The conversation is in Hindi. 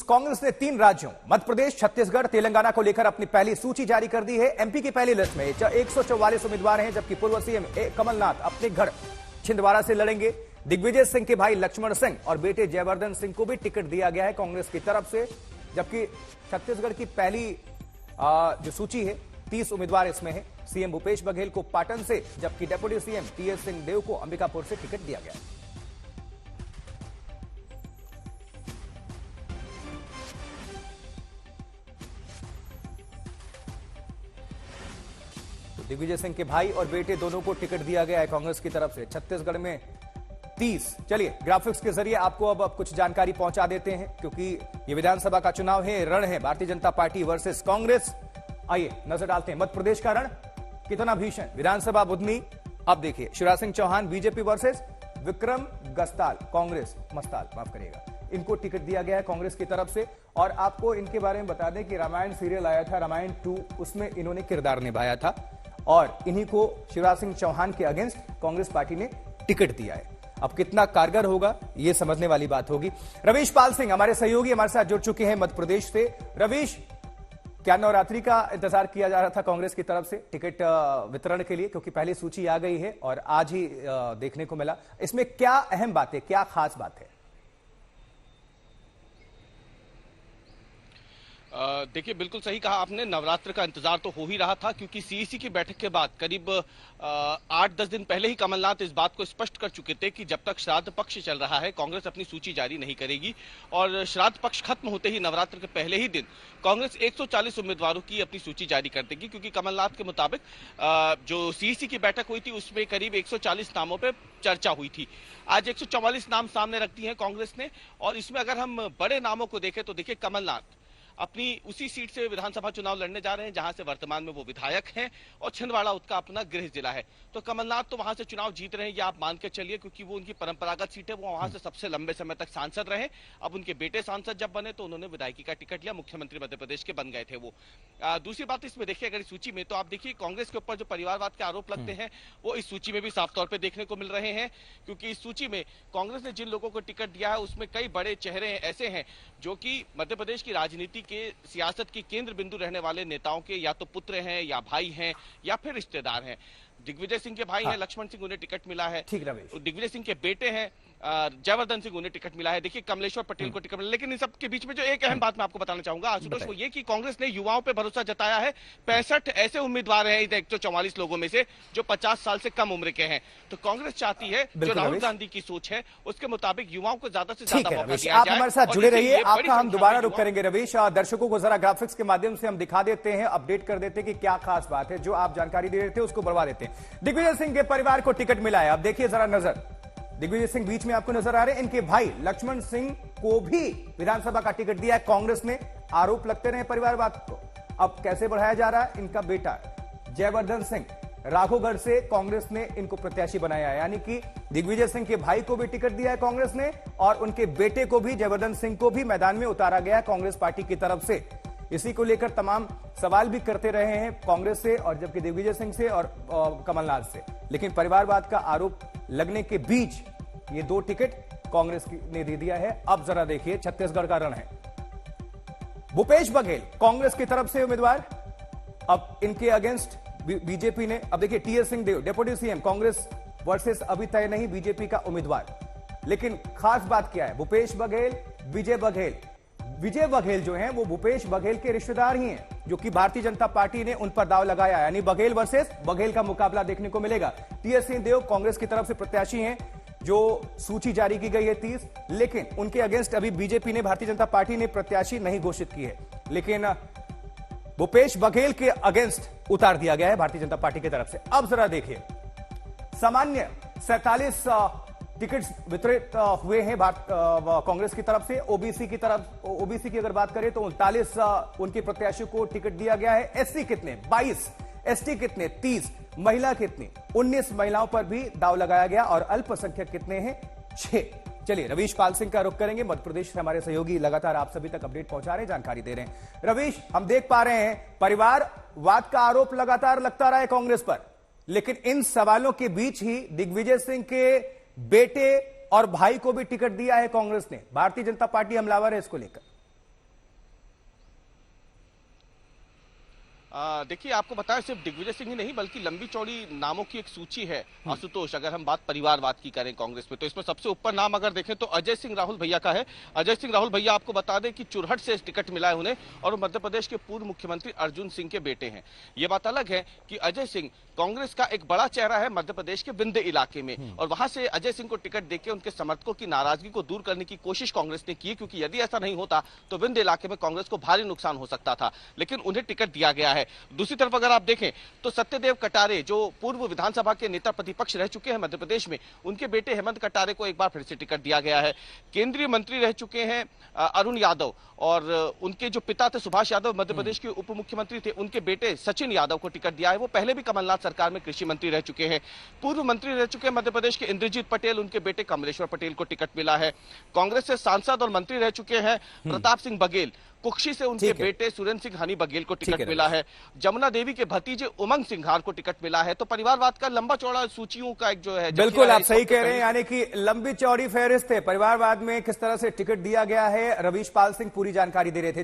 कांग्रेस ने 3 राज्यों मध्य प्रदेश, छत्तीसगढ़, तेलंगाना को लेकर अपनी पहली सूची जारी कर दी है। एमपी की पहली लिस्ट में 144 उम्मीदवार हैं, जबकि पूर्व सीएम कमलनाथ अपने घर छिंदवाड़ा से लड़ेंगे। दिग्विजय सिंह के भाई लक्ष्मण सिंह और बेटे जयवर्धन सिंह को भी टिकट दिया गया है कांग्रेस की तरफ से। जबकि छत्तीसगढ़ की पहली जो सूची है 30 उम्मीदवार इसमें है। सीएम भूपेश बघेल को पाटन से, जबकि डिप्टी सीएम टीएस सिंहदेव को अंबिकापुर से टिकट दिया गया है। दिग्विजय सिंह के भाई और बेटे दोनों को टिकट दिया गया है कांग्रेस की तरफ से। छत्तीसगढ़ में 30। चलिए ग्राफिक्स के जरिए आपको अब कुछ जानकारी पहुंचा देते हैं, क्योंकि ये विधानसभा का चुनाव है, रण है भारतीय जनता पार्टी वर्सेस कांग्रेस। आइए नजर डालते हैं मध्य प्रदेश का रण कितना भीषण। विधानसभा बुधनी। अब देखिए शिवराज सिंह चौहान बीजेपी वर्सेस विक्रम गस्ताल कांग्रेस, मस्ताल माफ करिएगा, इनको टिकट दिया गया है कांग्रेस की तरफ से। और आपको इनके बारे में बता दें कि रामायण सीरियल आया था, रामायण 2, उसमें इन्होंने किरदार निभाया था और इन्हीं को शिवराज सिंह चौहान के अगेंस्ट कांग्रेस पार्टी ने टिकट दिया है। अब कितना कारगर होगा ये समझने वाली बात होगी। रवीश पाल सिंह हमारे सहयोगी हमारे साथ जुड़ चुके हैं मध्य प्रदेश से। रवीश, क्या नवरात्रि का इंतजार किया जा रहा था कांग्रेस की तरफ से टिकट वितरण के लिए, क्योंकि पहली सूची आ गई है और आज ही देखने को मिला, इसमें क्या अहम बात है, क्या खास बात है? देखिए बिल्कुल सही कहा आपने, नवरात्र का इंतजार तो हो ही रहा था, क्योंकि सीईसी की बैठक के बाद करीब 8-10 दिन पहले ही कमलनाथ इस बात को स्पष्ट कर चुके थे कि जब तक श्राद्ध पक्ष चल रहा है कांग्रेस अपनी सूची जारी नहीं करेगी। और श्राद्ध पक्ष खत्म होते ही नवरात्र के पहले ही दिन कांग्रेस 140 उम्मीदवारों की अपनी सूची जारी कर देगी, क्योंकि कमलनाथ के मुताबिक जो सीईसी की बैठक हुई थी उसमें करीब 140 नामों पर चर्चा हुई थी। आज 144 नाम सामने रख दिए हैं कांग्रेस ने, और इसमें अगर हम बड़े नामों को देखें तो देखिए कमलनाथ अपनी उसी सीट से विधानसभा चुनाव लड़ने जा रहे हैं जहां से वर्तमान में वो विधायक हैं, और छिंदवाड़ा उसका अपना गृह जिला है। तो कमलनाथ तो वहां से चुनाव जीत रहे हैं, ये आप मान के चलिए, क्योंकि वो उनकी परंपरागत सीट है, वो वहां से सबसे लंबे समय तक सांसद रहे। अब उनके बेटे सांसद जब बने तो उन्होंने विधायकी का टिकट लिया, मुख्यमंत्री मध्य प्रदेश के बन गए थे वो। दूसरी बात इसमें देखिए, अगर इस सूची में तो आप देखिए कांग्रेस के ऊपर जो परिवारवाद के आरोप लगते हैं वो इस सूची में भी साफ तौर पर देखने को मिल रहे हैं, क्योंकि इस सूची में कांग्रेस ने जिन लोगों को टिकट दिया है उसमें कई बड़े चेहरे ऐसे हैं जो कि मध्य प्रदेश की राजनीति के सियासत की केंद्र बिंदु रहने वाले नेताओं के या तो पुत्र हैं या भाई हैं या फिर रिश्तेदार हैं। दिग्विजय सिंह के भाई हैं लक्ष्मण सिंह, उन्हें टिकट मिला है। ठीक रमेश। दिग्विजय सिंह के बेटे हैं जयवर्धन सिंह, उन्हें टिकट मिला है। देखिए कमलेश्वर पटेल को टिकट मिला। लेकिन इन सब के बीच में जो एक अहम बात मैं आपको बताना चाहूंगा आशुतोष, वो ये कि कांग्रेस ने युवाओं पे भरोसा जताया है। 65 ऐसे उम्मीदवार हैं 144 लोगों में से जो 50 साल से कम उम्र के हैं। तो कांग्रेस चाहती है, जो राहुल गांधी की सोच है उसके मुताबिक युवाओं को ज्यादा से ज्यादा मौका दिया जाए। आप हमारे साथ जुड़े रहिए, आपका हम दोबारा रुख करेंगे रवीश। दर्शकों को जरा ग्राफिक्स के माध्यम से हम दिखा देते हैं, अपडेट कर देते हैं कि क्या खास बात है। जो आप जानकारी दे रहे थे उसको बढ़वा देते हैं। दिग्विजय सिंह के परिवार को टिकट मिला है। अब देखिए जरा नजर, दिग्विजय सिंह बीच में आपको नजर आ रहे हैं, इनके भाई लक्ष्मण सिंह को भी विधानसभा का टिकट दिया है कांग्रेस ने। आरोप लगते रहे परिवारवाद को, अब कैसे बढ़ाया जा रहा है? इनका बेटा जयवर्धन सिंह राघोगढ़ से कांग्रेस ने इनको प्रत्याशी बनाया है, यानी कि दिग्विजय सिंह के भाई को भी टिकट दिया है कांग्रेस ने और उनके बेटे को भी, जयवर्धन सिंह को भी मैदान में उतारा गया है कांग्रेस पार्टी की तरफ से। इसी को लेकर तमाम सवाल भी करते रहे हैं कांग्रेस से, और जबकि दिग्विजय सिंह से और कमलनाथ से। लेकिन परिवारवाद का आरोप लगने के बीच ये 2 टिकट कांग्रेस ने दे दिया है। अब जरा देखिए छत्तीसगढ़ का रण है। भूपेश बघेल कांग्रेस की तरफ से उम्मीदवार, अब इनके अगेंस्ट बीजेपी ने, अब देखिए TS Singhdeo deputy CM, Congress versus अभी तय नहीं, बीजेपी का उम्मीदवार। लेकिन खास बात क्या है? भूपेश बघेल, विजय बघेल। विजय बघेल जो हैं वो भूपेश बघेल के रिश्तेदार ही हैं, जो कि भारतीय जनता पार्टी ने उन पर दाव लगाया, यानी बघेल वर्सेस बघेल का मुकाबला देखने को मिलेगा। टीएस सिंहदेव कांग्रेस की तरफ से प्रत्याशी हैं, जो सूची जारी की गई है 30, लेकिन उनके अगेंस्ट अभी बीजेपी ने, भारतीय जनता पार्टी ने प्रत्याशी नहीं घोषित की है। लेकिन भूपेश बघेल के अगेंस्ट उतार दिया गया है भारतीय जनता पार्टी की तरफ से। अब जरा देखिए, सामान्य 47 टिकट्स वितरित हुए हैं कांग्रेस की तरफ से। ओबीसी की अगर बात करें तो 39 उनके प्रत्याशियों को टिकट दिया गया है। एससी कितने? 22। एसटी कितने? 30। महिला कितनी? 19 महिलाओं पर भी दाव लगाया गया। और अल्पसंख्यक कितने हैं? 6। चलिए रवीश पाल सिंह का रुख करेंगे। मध्य प्रदेश से हमारे सहयोगी लगातार आप सभी तक अपडेट पहुंचा रहे हैं, जानकारी दे रहे हैं। रवीश, हम देख पा रहे हैं परिवारवाद का आरोप लगातार लगता रहा है कांग्रेस पर, लेकिन इन सवालों के बीच ही दिग्विजय सिंह के बेटे और भाई को भी टिकट दिया है कांग्रेस ने। भारतीय जनता पार्टी हमलावर है इसको लेकर। देखिए, आपको बताया सिर्फ दिग्विजय सिंह ही नहीं बल्कि लंबी चौड़ी नामों की एक सूची है। आशुतोष, अगर हम बात परिवारवाद की करें कांग्रेस में, तो इसमें सबसे ऊपर नाम अगर देखें तो अजय सिंह राहुल भैया का है। अजय सिंह राहुल भैया, आपको बता दें कि चुरहट से टिकट मिला है उन्हें, और मध्य प्रदेश के पूर्व मुख्यमंत्री अर्जुन सिंह के बेटे हैं। ये बात अलग है कि अजय सिंह कांग्रेस का एक बड़ा चेहरा है मध्य प्रदेश के विंध्य इलाके में, और वहां से अजय सिंह को टिकट देकर उनके समर्थकों की नाराजगी को दूर करने की कोशिश कांग्रेस ने की, क्योंकि यदि ऐसा नहीं होता तो विंध्य इलाके में कांग्रेस को भारी नुकसान हो सकता था, लेकिन उन्हें टिकट दिया गया है। दूसरी तरफ अगर आप देखें तो सत्यदेव कटारे, जो पूर्व विधानसभा के नेता प्रतिपक्ष रह चुके हैं मध्य प्रदेश में, उनके बेटे हेमंत कटारे को एक बार फिर से टिकट दिया गया है। केंद्रीय मंत्री रह चुके हैं अरुण यादव, और उनके जो पिता थे सुभाष यादव, मध्य प्रदेश के उप मुख्यमंत्री थे, उनके बेटे सचिन यादव को टिकट दिया है। वो पहले भी कमलनाथ सरकार में कृषि मंत्री रह चुके हैं। पूर्व मंत्री रह चुके हैं मध्य प्रदेश के इंद्रजीत पटेल, उनके बेटे कमलेश्वर पटेल को टिकट मिला है। कांग्रेस से सांसद और मंत्री रह चुके हैं प्रताप सिंह बघेल, कुक्षी से उनके बेटे सुरेंद्र सिंह हनी बघेल को टिकट मिला है। जमुना देवी के भतीजे उमंग सिंघार को टिकट मिला है। तो परिवारवाद का लंबा चौड़ा सूचियों का एक जो है, बिल्कुल आप सही कह रहे हैं, यानी कि लंबी चौड़ी फहरिस्त है। परिवारवाद में किस तरह से टिकट दिया गया है, रवीश पाल सिंह पूरी जानकारी दे रहे थे।